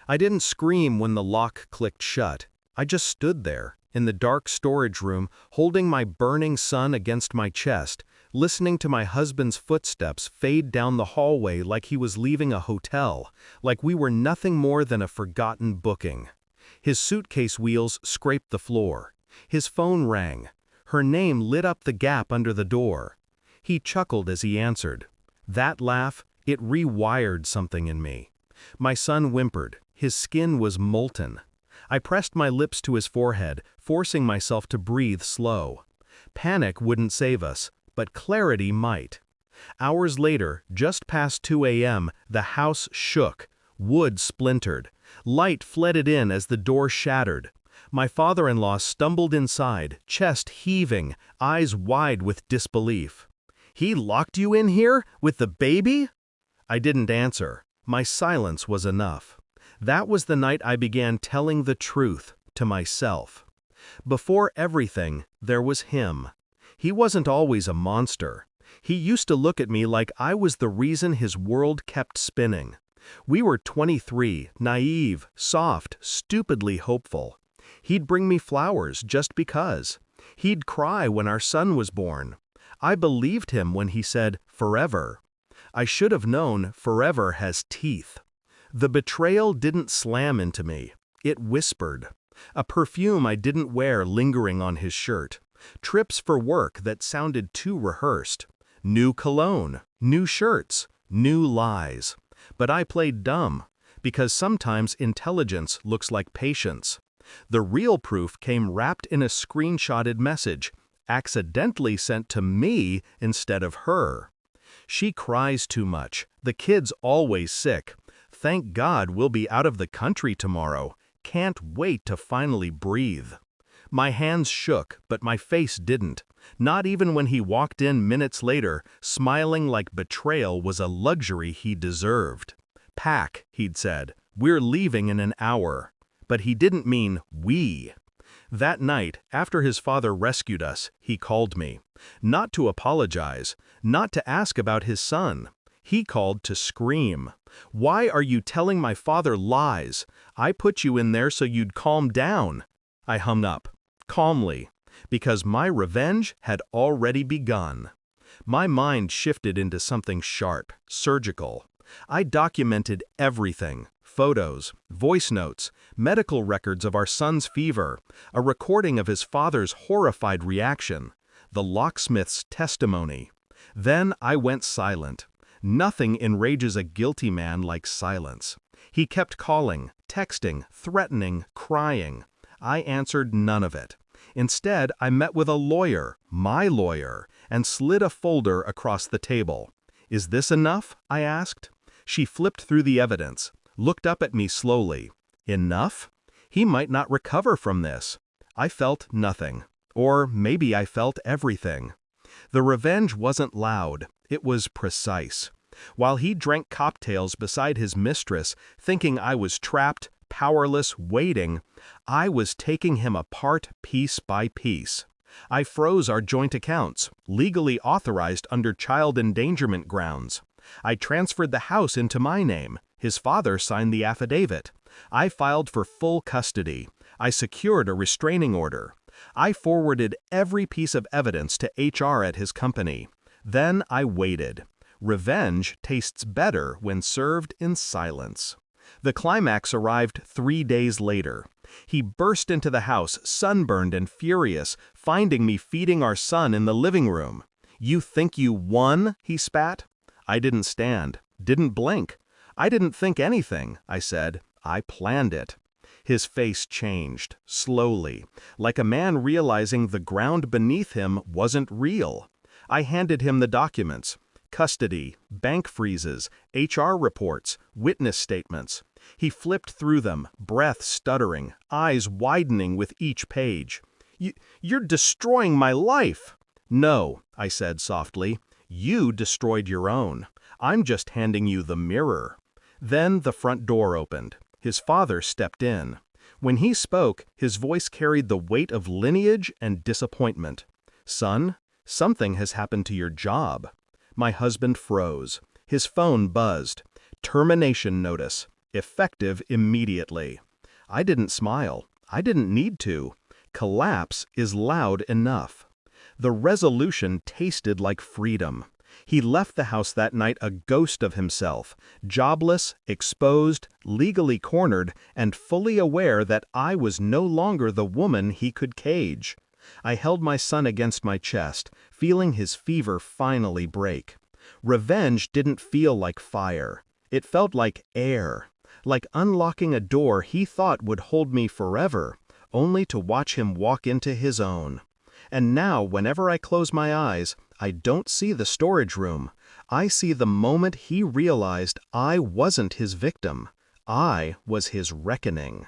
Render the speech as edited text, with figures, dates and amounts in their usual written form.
I didn't scream when the lock clicked shut. I just stood there, in the dark storage room, holding my burning son against my chest, listening to my husband's footsteps fade down the hallway like he was leaving a hotel, like we were nothing more than a forgotten booking. His suitcase wheels scraped the floor. His phone rang. Her name lit up the gap under the door. He chuckled as he answered. That laugh, it rewired something in me. My son whimpered. His skin was molten. I pressed my lips to his forehead, forcing myself to breathe slow. Panic wouldn't save us, but clarity might. Hours later, just past 2 a.m., the house shook. Wood splintered. Light flooded in as the door shattered. My father-in-law stumbled inside, chest heaving, eyes wide with disbelief. "He locked you in here? With the baby?" I didn't answer. My silence was enough. That was the night I began telling the truth to myself. Before everything, there was him. He wasn't always a monster. He used to look at me like I was the reason his world kept spinning. We were 23, naive, soft, stupidly hopeful. He'd bring me flowers just because. He'd cry when our son was born. I believed him when he said, "forever." I should have known forever has teeth. The betrayal didn't slam into me. It whispered. A perfume I didn't wear lingering on his shirt. Trips for work that sounded too rehearsed. New cologne, new shirts, new lies. But I played dumb, because sometimes intelligence looks like patience. The real proof came wrapped in a screenshotted message, accidentally sent to me instead of her. "She cries too much. The kid's always sick. Thank God we'll be out of the country tomorrow. Can't wait to finally breathe." My hands shook, but my face didn't. Not even when he walked in minutes later, smiling like betrayal was a luxury he deserved. "Pack," he'd said. "We're leaving in an hour." But he didn't mean we. That night, after his father rescued us, he called me. Not to apologize, not to ask about his son. He called to scream. "Why are you telling my father lies? I put you in there so you'd calm down." I hung up, calmly, because my revenge had already begun. My mind shifted into something sharp, surgical. I documented everything. Photos, voice notes, medical records of our son's fever, a recording of his father's horrified reaction, the locksmith's testimony. Then I went silent. Nothing enrages a guilty man like silence. He kept calling, texting, threatening, crying. I answered none of it. Instead, I met with a lawyer, my lawyer, and slid a folder across the table. "Is this enough?" I asked. She flipped through the evidence, looked up at me slowly. "Enough? He might not recover from this." I felt nothing. Or maybe I felt everything. The revenge wasn't loud. It was precise. While he drank cocktails beside his mistress, thinking I was trapped, powerless, waiting, I was taking him apart piece by piece. I froze our joint accounts, legally authorized under child endangerment grounds. I transferred the house into my name. His father signed the affidavit. I filed for full custody. I secured a restraining order. I forwarded every piece of evidence to HR at his company. Then I waited. Revenge tastes better when served in silence. The climax arrived 3 days later. He burst into the house, sunburned and furious, finding me feeding our son in the living room. "You think you won?" he spat. I didn't stand, didn't blink. "I didn't think anything," I said. "I planned it." His face changed, slowly, like a man realizing the ground beneath him wasn't real. I handed him the documents. Custody, bank freezes, HR reports, witness statements. He flipped through them, breath stuttering, eyes widening with each page. "You're destroying my life." "No," I said softly. "You destroyed your own. I'm just handing you the mirror." Then the front door opened. His father stepped in. When he spoke, his voice carried the weight of lineage and disappointment. "Son, something has happened to your job." My husband froze. His phone buzzed. "Termination notice. effective immediately. I didn't smile. I didn't need to. Collapse is loud enough. The resolution tasted like freedom. He left the house that night a ghost of himself, jobless, exposed, legally cornered, and fully aware that I was no longer the woman he could cage. I held my son against my chest, feeling his fever finally break. Revenge didn't feel like fire. It felt like air, like unlocking a door he thought would hold me forever, only to watch him walk into his own. And now, whenever I close my eyes, I don't see the storage room. I see the moment he realized I wasn't his victim. I was his reckoning.